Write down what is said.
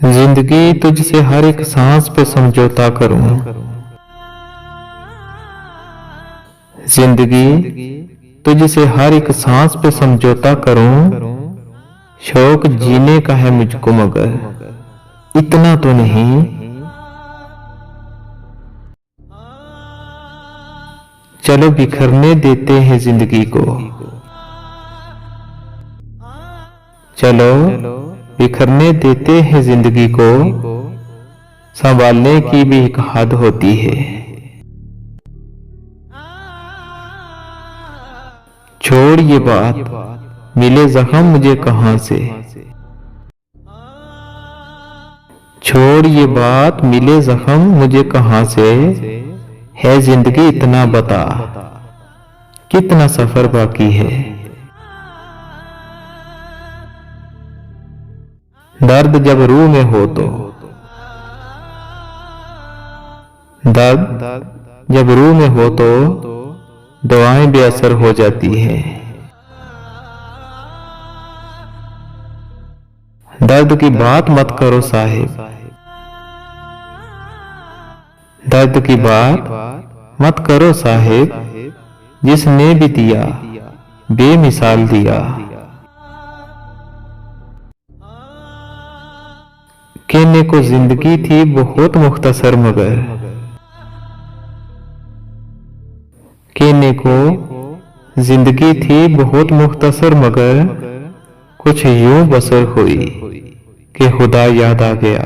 जिंदगी तुझसे हर एक सांस पे समझौता करूं। जिंदगी तुझसे हर एक सांस पे समझौता करूं। शौक जीने का है मुझको मगर इतना तो नहीं। चलो बिखरने देते हैं जिंदगी को। चलो बिखरने देते हैं जिंदगी को। संभालने की भी एक हद होती है। छोड़ ये बात, मिले जख्म मुझे कहां से। छोड़ ये बात, मिले जख्म मुझे कहां से। है जिंदगी इतना बता, कितना सफर बाकी है। दर्द जब रूह में हो तो, दर्द जब रूह में हो तो दवाएं बेअसर हो जाती हैं। दर्द की बात मत करो साहिब, दर्द की बात मत करो साहिब। जिसने भी दिया बेमिसाल दिया। कहने को जिंदगी थी बहुत मुख्तसर मगर, कहने को जिंदगी थी बहुत मुख्तसर मगर कुछ यूं बसर हुई कि खुदा याद आ गया।